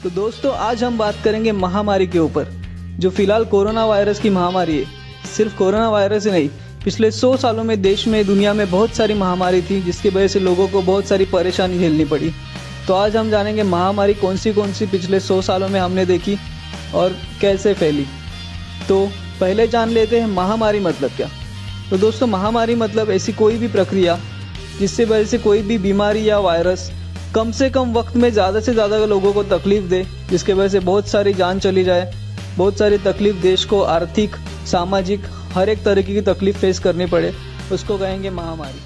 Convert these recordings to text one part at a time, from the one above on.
तो दोस्तों आज हम बात करेंगे महामारी के ऊपर, जो फिलहाल कोरोना वायरस की महामारी है। सिर्फ कोरोना वायरस ही नहीं, पिछले 100 सालों में देश में दुनिया में बहुत सारी महामारी थी जिसकी वजह से लोगों को बहुत सारी परेशानी झेलनी पड़ी। तो आज हम जानेंगे महामारी कौन सी पिछले 100 सालों में हमने देखी और कैसे फैली। तो पहले जान लेते हैं महामारी मतलब क्या। तो दोस्तों महामारी मतलब ऐसी कोई भी प्रक्रिया जिससे वजह से कोई भी बीमारी या वायरस कम से कम वक्त में ज़्यादा से ज़्यादा लोगों को तकलीफ दे, जिसके वजह से बहुत सारी जान चली जाए, बहुत सारी तकलीफ देश को आर्थिक, सामाजिक, हर एक तरीके की तकलीफ फेस करनी पड़े, उसको कहेंगे महामारी।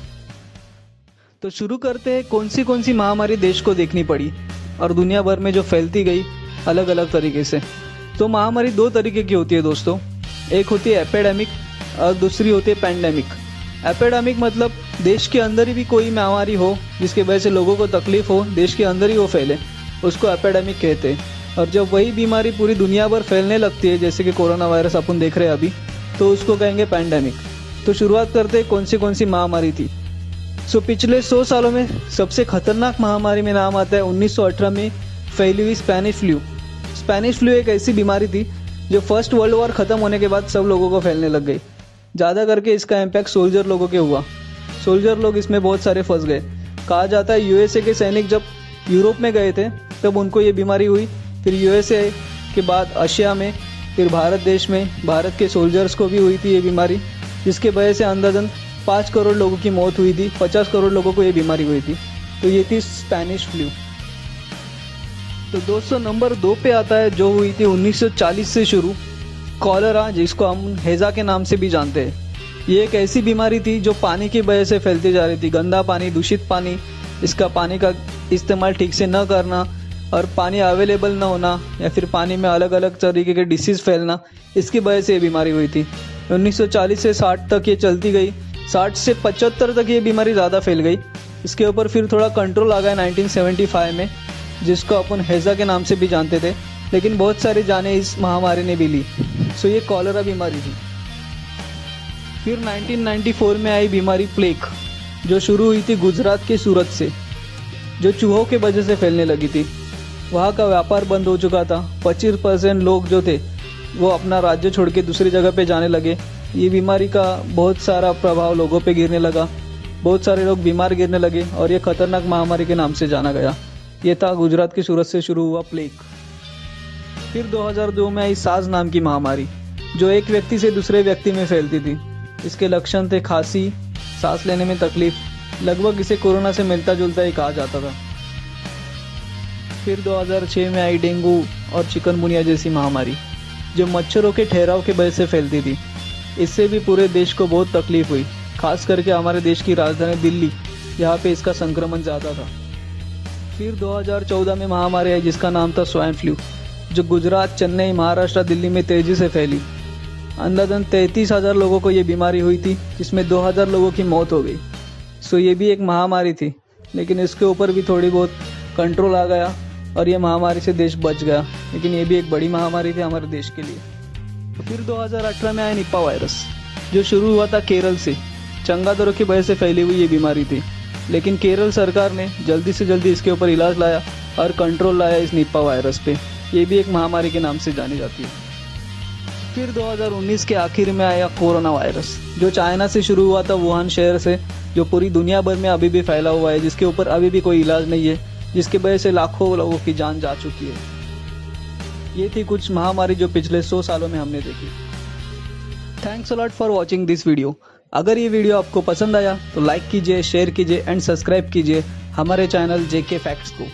तो शुरू करते हैं कौन सी महामारी देश को देखनी पड़ी और दुनिया भर में जो फैलती गई अलग अलग तरीके से। तो महामारी दो तरीके की होती है दोस्तों, एक होती है एपिडेमिक और दूसरी होती है पैंडेमिक। एपिडेमिक मतलब देश के अंदर ही भी कोई महामारी हो जिसकी वजह से लोगों को तकलीफ हो, देश के अंदर ही वो फैले, उसको एपिडेमिक कहते हैं। और जब वही बीमारी पूरी दुनिया भर फैलने लगती है, जैसे कि कोरोना वायरस अपन देख रहे हैं अभी, तो उसको कहेंगे पैंडेमिक। तो शुरुआत करते हैं कौन सी महामारी थी। पिछले 100 सालों में सबसे खतरनाक महामारी में नाम आता है 1918 में फैली हुई स्पेनिश फ्लू। स्पेनिश फ्लू एक ऐसी बीमारी थी जो फर्स्ट वर्ल्ड वॉर खत्म होने के बाद सब लोगों को फैलने लग गई। ज़्यादा करके इसका इम्पैक्ट सोल्जर लोगों के हुआ। सोल्जर लोग इसमें बहुत सारे फंस गए। कहा जाता है यूएसए के सैनिक जब यूरोप में गए थे तब उनको ये बीमारी हुई, फिर यूएसए के बाद एशिया में, फिर भारत देश में भारत के सोल्जर्स को भी हुई थी ये बीमारी, जिसके वजह से अंदाजन 5 करोड़ लोगों की मौत हुई थी, 50 करोड़ लोगों को ये बीमारी हुई थी। तो ये थी स्पेनिश फ्लू। तो दोस्तों नंबर 2 पे आता है जो हुई थी 1940 से शुरू, कॉलरा, जिसको हम हैजा के नाम से भी जानते हैं। ये एक ऐसी बीमारी थी जो पानी की वजह से फैलती जा रही थी। गंदा पानी, दूषित पानी, इसका पानी का इस्तेमाल ठीक से न करना और पानी अवेलेबल न होना या फिर पानी में अलग अलग तरीके के डिसीज़ फैलना, इसकी वजह से ये बीमारी हुई थी। 1940 से 60 तक ये चलती गई। 60 से 75 तक ये बीमारी ज़्यादा फैल गई। इसके ऊपर फिर थोड़ा कंट्रोल आ गया 1975 में, जिसको अपन हैजा के नाम से भी जानते थे, लेकिन बहुत सारी जानें इस महामारी ने भी ली। ये कॉलरा बीमारी थी। फिर 1994 में आई बीमारी प्लेग, जो शुरू हुई थी गुजरात के सूरत से, जो चूहों के वजह से फैलने लगी थी। वहाँ का व्यापार बंद हो चुका था। 25% लोग जो थे वो अपना राज्य छोड़ के दूसरी जगह पे जाने लगे। ये बीमारी का बहुत सारा प्रभाव लोगों पे गिरने लगा, बहुत सारे लोग बीमार गिरने लगे और ये खतरनाक महामारी के नाम से जाना गया। ये था गुजरात की सूरत से शुरू हुआ प्लेग। फिर 2002 में आई साज नाम की महामारी, जो एक व्यक्ति से दूसरे व्यक्ति में फैलती थी। इसके लक्षण थे खांसी, सांस लेने में तकलीफ, लगभग इसे कोरोना से मिलता जुलता ही कहा जाता था। फिर 2006 में आई डेंगू और चिकनगुनिया जैसी महामारी, जो मच्छरों के ठहराव के वजह से फैलती थी। इससे भी पूरे देश को बहुत तकलीफ हुई, खास करके हमारे देश की राजधानी दिल्ली, यहाँ पे इसका संक्रमण ज़्यादा था। फिर 2014 में महामारी आई जिसका नाम था स्वाइन फ्लू, जो गुजरात, चेन्नई, महाराष्ट्र, दिल्ली में तेजी से फैली। अंदाजन 33,000 लोगों को ये बीमारी हुई थी, जिसमें 2,000 लोगों की मौत हो गई। ये भी एक महामारी थी, लेकिन इसके ऊपर भी थोड़ी बहुत कंट्रोल आ गया और ये महामारी से देश बच गया, लेकिन ये भी एक बड़ी महामारी थी हमारे देश के लिए। फिर 2018 में आया निपा वायरस, जो शुरू हुआ था केरल से। चमगादड़ों की वजह से फैली हुई ये बीमारी थी, लेकिन केरल सरकार ने जल्दी से जल्दी इसके ऊपर इलाज लाया और कंट्रोल लाया इस निपा वायरस पे। ये भी एक महामारी के नाम से जानी जाती है। फिर 2019 के आखिर में आया कोरोना वायरस, जो चाइना से शुरू हुआ था, वुहान शहर से, जो पूरी दुनिया भर में अभी भी फैला हुआ है, जिसके ऊपर अभी भी कोई इलाज नहीं है, जिसकी वजह से लाखों लोगों की जान जा चुकी है। ये थी कुछ महामारी जो पिछले 100 सालों में हमने देखी। Thanks a lot for watching this video. अगर ये वीडियो आपको पसंद आया तो लाइक कीजिए, शेयर कीजिए एंड सब्सक्राइब कीजिए हमारे चैनल जेके फैक्ट्स को।